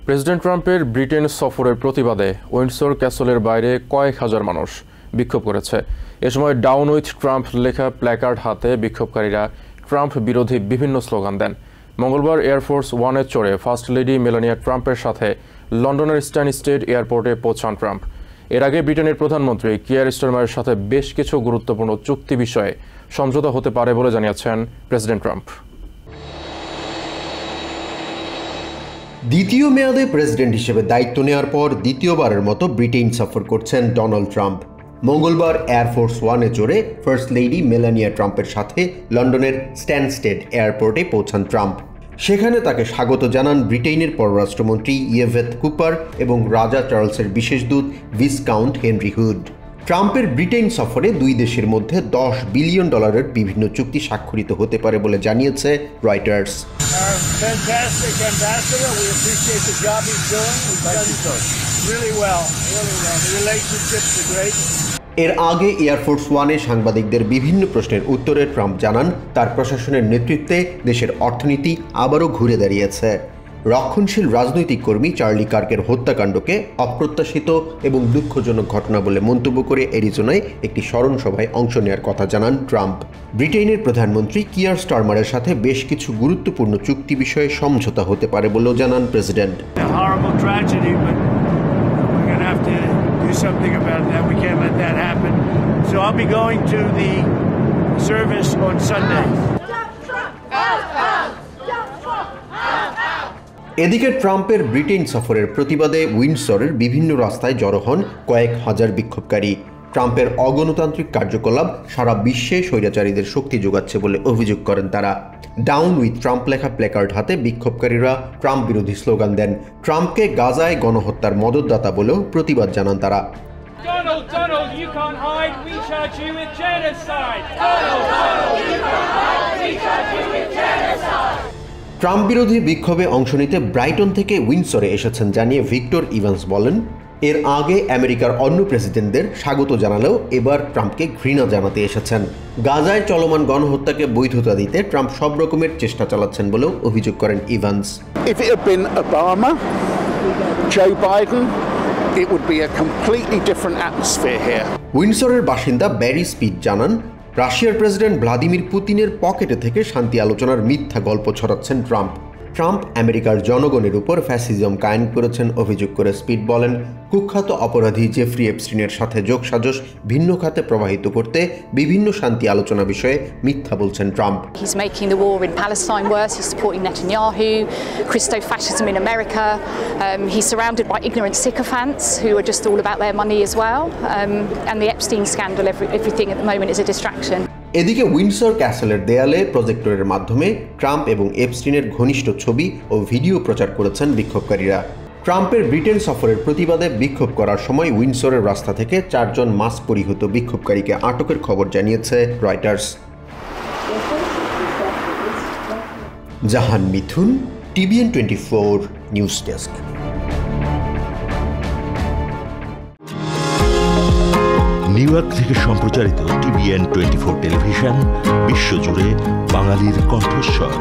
President ট্রাম্পের Britain সফরের প্রতিবাদে উইন্ডসর ক্যাসলের বাইরে কয়েক হাজার মানুষ বিক্ষোভ করেছে। এ সময় ডাউন উইথ ট্রাম্প লেখা প্ল্যাকার্ড হাতে বিক্ষোভকারীরা ট্রাম্প বিরোধী বিভিন্ন স্লোগান দেন। মঙ্গলবার এয়ারফোর্স ওয়ানে চড়ে ফার্স্ট লেডি মেলানিয়া ট্রাম্পের সাথে লন্ডনের স্ট্যানস্টেড এয়ারপোর্টে পৌঁছান ট্রাম্প। এর আগে ব্রিটেনের প্রধানমন্ত্রী কিয়ার স্টারমারের সাথে বেশ কিছু গুরুত্বপূর্ণ চুক্তি বিষয়ে সমঝোতা হতে পারে বলে জানিয়েছেন প্রেসিডেন্ট ট্রাম্প। দ্বিতীয় মেয়াদে প্রেসিডেন্ট হিসেবে দায়িত্ব নেওয়ার পর দ্বিতীয়বারের মতো ব্রিটেন সফর করছেন ডোনাল্ড ট্রাম্প। মঙ্গলবার এয়ারফোর্স ওয়ানে চড়ে ফার্স্ট লেডি মেলানিয়া ট্রাম্পের সাথে লন্ডনের স্ট্যানস্টেড এয়ারপোর্টে পৌঁছান ট্রাম্প। সেখানে তাকে স্বাগত জানান ব্রিটেনের পররাষ্ট্রমন্ত্রী ইয়েভেথ কুপার এবং রাজা চার্লসের বিশেষ দূত ভিসকাউন্ট হেনরি হুড। ট্রাম্পের ব্রিটেন সফরে দুই দেশের মধ্যে $10 বিলিয়ন বিভিন্ন চুক্তি স্বাক্ষরিত হতে পারে বলে জানিয়েছে Reuters. Fantastic ambassador. We appreciate the job he's doing. We've done really well. The relationships are great. এর আগে এয়ারফোর্স ওয়ানে সাংবাদিকদের বিভিন্ন প্রশ্নের উত্তরে ট্রাম্প জানান তার প্রশাসনের নেতৃত্বে দেশের অর্থনীতি আবারও ঘুরে দাঁড়িয়েছে। রক্ষণশীল রাজনৈতিক কর্মী চার্লি কার্কের হত্যাকাণ্ডকে অপ্রত্যাশিত এবং দুঃখজনক ঘটনা বলে মন্তব্য করে অ্যারিজোনায় একটি স্মরণ সভায় অংশ নেওয়ার কথা জানান ট্রাম্প। ব্রিটেনের প্রধানমন্ত্রী কিয়ার স্টারমারের সাথে বেশ কিছু গুরুত্বপূর্ণ চুক্তি বিষয়ে সমঝোতা হতে পারে বলেও জানান প্রেসিডেন্ট। এদিকে ট্রাম্পের ব্রিটেন সফরের প্রতিবাদে উইন্ডসরের বিভিন্ন রাস্তায় জড়ো হন কয়েক হাজার বিক্ষোভকারী। ট্রাম্পের অগণতান্ত্রিক কার্যকলাপ সারা বিশ্বে স্বৈরাচারীদের শক্তি যোগাচ্ছে বলে অভিযোগ করেন তারা। ডাউন উইথ ট্রাম্প লেখা প্ল্যাকার্ড হাতে বিক্ষোভকারীরা ট্রাম্প বিরোধী স্লোগান দেন। ট্রাম্পকে গাজায় গণহত্যার মদতদাতা বলেও প্রতিবাদ জানান তারা। Donald, you can't hide. We charge you with genocide. Trump বিরোধী বিক্ষোভে অংশ নিতে ব্রাইটন থেকে উইন্ডসরে এসেছেন জানিয়ে ভিক্টর ইভান্স বলেন, এর আগে আমেরিকার অন্য প্রেসিডেন্টদের স্বাগত জানালেও এবার ট্রাম্পকে ঘৃণা জানাতে এসেছেন। গাজায় চলমান গণহত্যাকে বৈধতা দিতে ট্রাম্প সব রকমের চেষ্টা চালাচ্ছেন বলেও অভিযোগ করেন Evans. If it had been Obama, Joe Biden, it would be a completely different atmosphere here. উইন্ডসরের বাসিন্দা ব্যারি স্পিড জানান, রাশিয়ার প্রেসিডেন্ট ভ্লাদিমির পুতিনের পকেটে থেকে শান্তি আলোচনার মিথ্যা গল্প ছড়াচ্ছেন ট্রাম্প। ট্রাম্প আমেরিকার জনগণের উপর ফ্যাসিজম কায়েম করেছেন অভিযোগ করে স্পিড বলেন, কুখ্যাত অপরাধী জেফ্রি এপস্টিনের সাথে যোগসাজশ ভিন্ন খাতে প্রবাহিত করতে বিভিন্ন শান্তি আলোচনা বিষয়ে মিথ্যা বলছেন Trump. He's making the war in Palestine worse. He's supporting Netanyahu, Christo-fascism in America. He's surrounded by ignorant sycophants who are just all about their money as well. And the Epstein scandal, everything at the moment is a distraction. এদিকে Windsor ক্যাসেলের দেয়ালে প্রজেক্টরের মাধ্যমে Trump এবং এপস্টিনের ঘনিষ্ঠ ছবি ও video প্রচার করেছেন বিক্ষোভকারীরা। ট্রাম্পের ব্রিটেন সফরের প্রতিবাদে বিক্ষোভ করার সময় উইন্ডসরের রাস্তা থেকে 4 জন মাস্ক পরিহিত বিক্ষোভকারীকে আটকের খবর জানিয়েছে রয়টার্স। জাহান মিথুন, TVN 24 news desk. New York থেকে সম্প্রচারিত TVN 24 টেলিভিশন বিশ্বজুড়ে বাঙালির কণ্ঠস্বর।